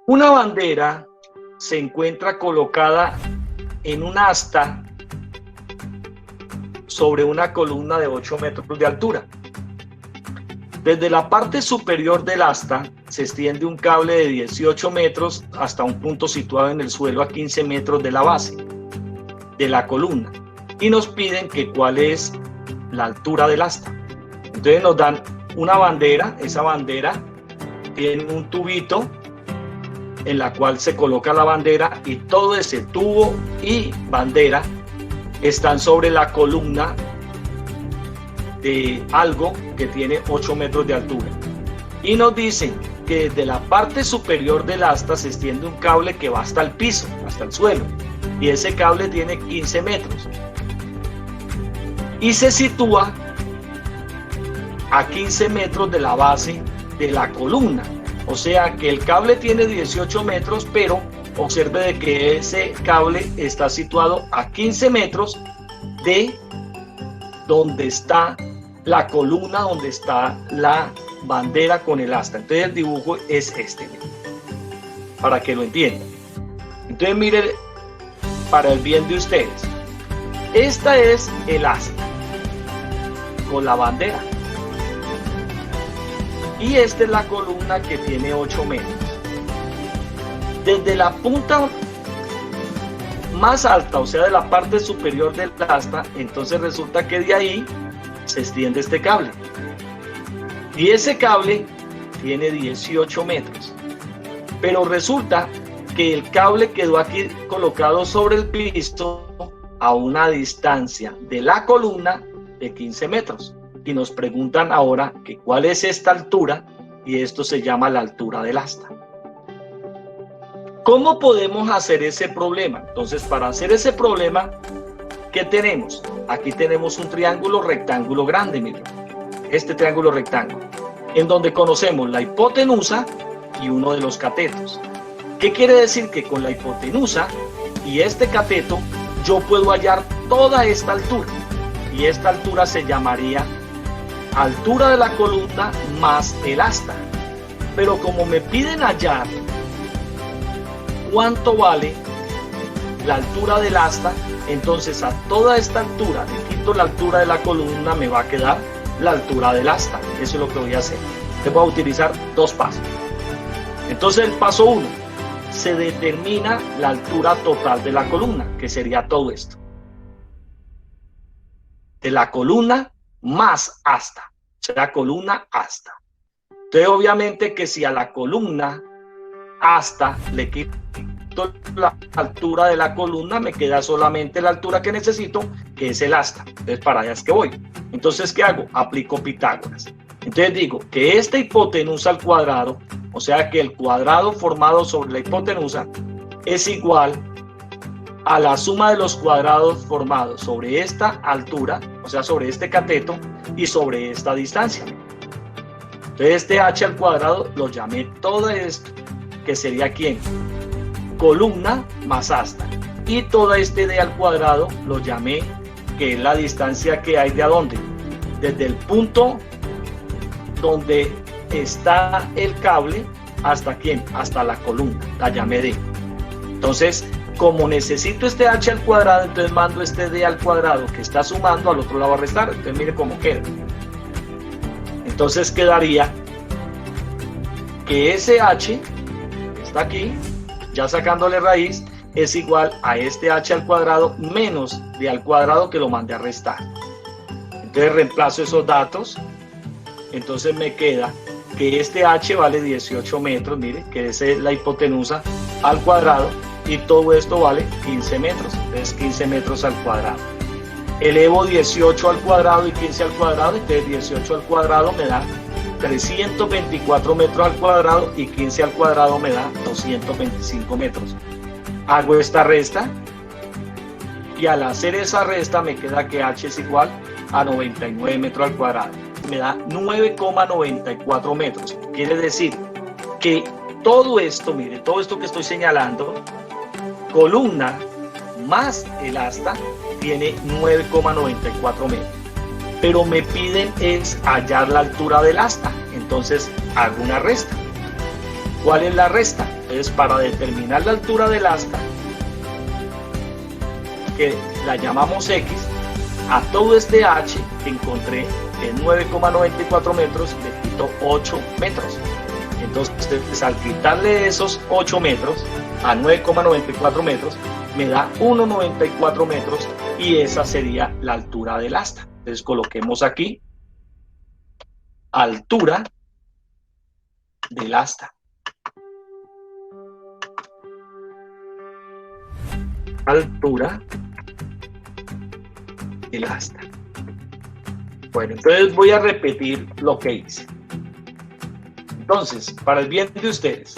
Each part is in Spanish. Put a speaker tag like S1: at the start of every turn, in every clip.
S1: Una bandera se encuentra colocada en un asta sobre una columna de 8 metros de altura. Desde la parte superior del asta se extiende un cable de 18 metros hasta un punto situado en el suelo a 15 metros de la base de la columna y nos piden que cuál es la altura del asta. Entonces nos dan una bandera, esa bandera tiene un tubito en la cual se coloca la bandera y todo ese tubo y bandera están sobre la columna de algo que tiene 8 metros de altura. Y nos dicen que desde la parte superior del asta se extiende un cable que va hasta el piso, hasta el suelo. Y ese cable tiene 15 metros. Y se sitúa a 15 metros de la base de la columna. O sea que el cable tiene 18 metros, pero observe de que ese cable está situado a 15 metros de donde está la columna, donde está la bandera con el asta. Entonces el dibujo es este, para que lo entiendan. Entonces miren, para el bien de ustedes, esta es el asta con la bandera. Y esta es la columna que tiene 8 metros. Desde la punta más alta, o sea, de la parte superior del asta, entonces resulta que de ahí se extiende este cable. Y ese cable tiene 18 metros. Pero resulta que el cable quedó aquí colocado sobre el piso a una distancia de la columna de 15 metros. Y nos preguntan ahora que cuál es esta altura, y esto se llama la altura del asta. ¿Cómo podemos hacer ese problema? Entonces, para hacer ese problema, ¿qué tenemos? Aquí tenemos un triángulo rectángulo grande, miren, este triángulo rectángulo, en donde conocemos la hipotenusa y uno de los catetos. ¿Qué quiere decir? Que con la hipotenusa y este cateto yo puedo hallar toda esta altura, y esta altura se llamaría altura de la columna más el asta. Pero como me piden hallar cuánto vale la altura del asta, entonces a toda esta altura le quito la altura de la columna, me va a quedar la altura del asta. Eso es lo que voy a hacer. Te voy a utilizar dos pasos. Entonces el paso 1, se determina la altura total de la columna, que sería todo esto. De la columna más asta, o sea, columna asta. Entonces obviamente que si a la columna asta le quito la altura de la columna, me queda solamente la altura que necesito, que es el asta. Entonces para allá es que voy. Entonces, ¿qué hago? Aplico Pitágoras. Entonces digo que esta hipotenusa al cuadrado, o sea que el cuadrado formado sobre la hipotenusa es igual a la suma de los cuadrados formados sobre esta altura, o sea, sobre este cateto y sobre esta distancia. Entonces este h al cuadrado lo llamé todo esto, que sería ¿quién? Columna más asta. Y todo este d al cuadrado lo llamé, que es la distancia que hay de a dónde. Desde el punto donde está el cable hasta ¿quién? Hasta la columna, la llamé d. Entonces, como necesito este h al cuadrado, entonces mando este d al cuadrado que está sumando, al otro lado a restar. Entonces mire cómo queda. Entonces quedaría que ese h que está aquí, ya sacándole raíz, es igual a este h al cuadrado menos d al cuadrado que lo mandé a restar. Entonces reemplazo esos datos. Entonces me queda que este h vale 18 metros, mire, que esa es la hipotenusa al cuadrado, y todo esto vale 15 metros, es 15 metros al cuadrado. Elevo 18 al cuadrado y 15 al cuadrado, entonces 18 al cuadrado me da 324 metros al cuadrado y 15 al cuadrado me da 225 metros. Hago esta resta y al hacer esa resta me queda que h es igual a 99 metros al cuadrado. me da 9,94 metros. Quiere decir que todo esto, mire, todo esto que estoy señalando, columna más el asta, tiene 9,94 metros. Pero me piden es hallar la altura del asta. Entonces hago una resta. ¿Cuál es la resta? Entonces, para determinar la altura del asta, que la llamamos X, a todo este H que encontré en 9,94 metros, le quito 8 metros. Entonces, al quitarle esos 8 metros a 9,94 metros, me da 1,94 metros y esa sería la altura del asta. Entonces, coloquemos aquí altura del asta. Altura del asta. Bueno, entonces voy a repetir lo que hice. Entonces, para el bien de ustedes,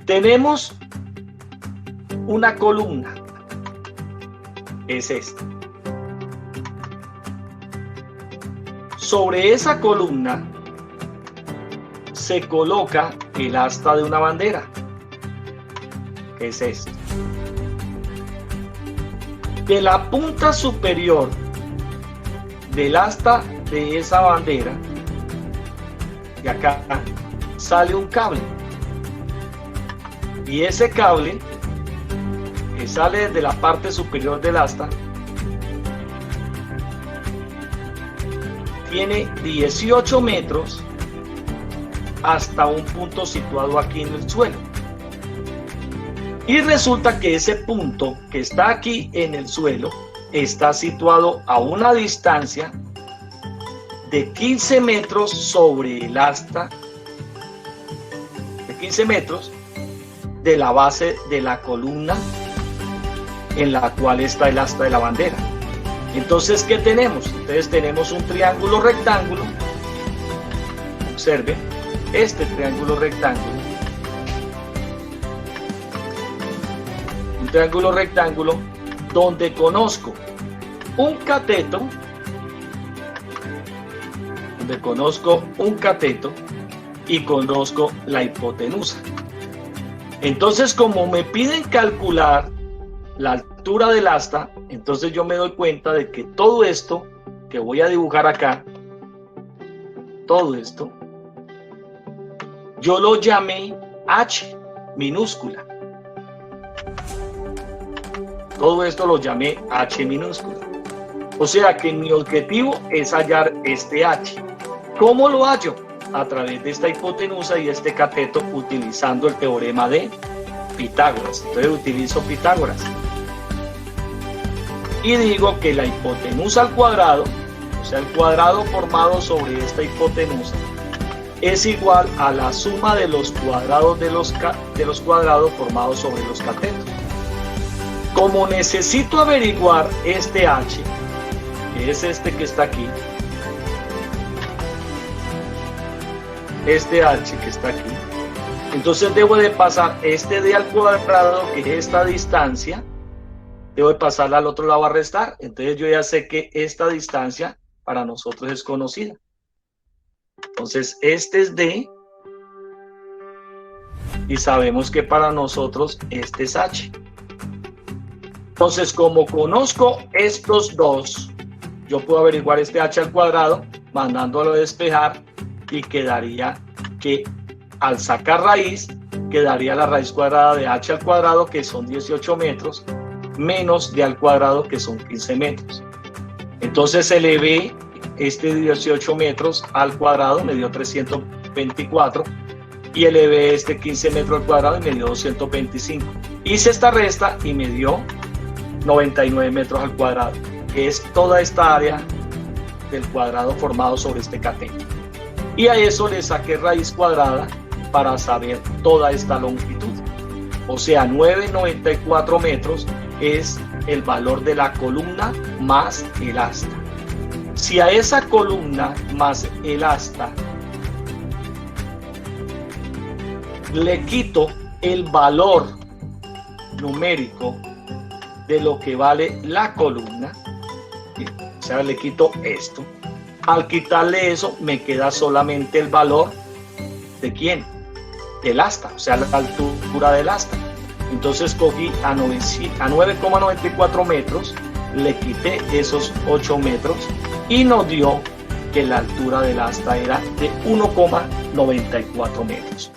S1: tenemos una columna, es esta. Sobre esa columna se coloca el asta de una bandera, que es esto. De la punta superior del asta de esa bandera, de acá, sale un cable. Y ese cable que sale de la parte superior del asta tiene 18 metros hasta un punto situado aquí en el suelo. Y resulta que ese punto que está aquí en el suelo está situado a una distancia de 15 metros sobre el asta, de 15 metros de la base de la columna en la cual está el asta de la bandera. Entonces, ¿qué tenemos? Entonces tenemos un triángulo rectángulo. Observe este triángulo rectángulo. Un triángulo rectángulo donde conozco un cateto, y conozco la hipotenusa. Entonces, como me piden calcular la altura del asta, entonces yo me doy cuenta de que todo esto que voy a dibujar acá, todo esto, yo lo llamé H minúscula. Todo esto lo llamé H minúscula. O sea que mi objetivo es hallar este H. ¿Cómo lo hallo? A través de esta hipotenusa y este cateto, utilizando el teorema de Pitágoras. Entonces utilizo Pitágoras. Y digo que la hipotenusa al cuadrado, o sea, el cuadrado formado sobre esta hipotenusa, es igual a la suma de los cuadrados de los cuadrados formados sobre los catetos. Como necesito averiguar este H, que es este que está aquí, este H que está aquí, entonces debo de pasar este D al cuadrado, que es esta distancia, debo de pasarla al otro lado a restar. Entonces yo ya sé que esta distancia para nosotros es conocida. Entonces este es D y sabemos que para nosotros este es H. Entonces, como conozco estos dos, yo puedo averiguar este H al cuadrado mandándolo a despejar y quedaría que al sacar raíz, quedaría la raíz cuadrada de H al cuadrado, que son 18 metros, menos D al cuadrado, que son 15 metros. Entonces elevé este 18 metros al cuadrado, me dio 324, y elevé este 15 metros al cuadrado y me dio 225. Hice esta resta y me dio 99 metros al cuadrado, que es toda esta área del cuadrado formado sobre este cateto. Y a eso le saqué raíz cuadrada para saber toda esta longitud. O sea, 9,94 metros es el valor de la columna más el asta. Si a esa columna más el asta le quito el valor numérico de lo que vale la columna, o sea, le quito esto, Al quitarle eso, me queda solamente el valor de quién, del asta, o sea, la altura del asta. Entonces cogí a 9,94 metros, le quité esos 8 metros y nos dio que la altura del asta era de 1,94 metros.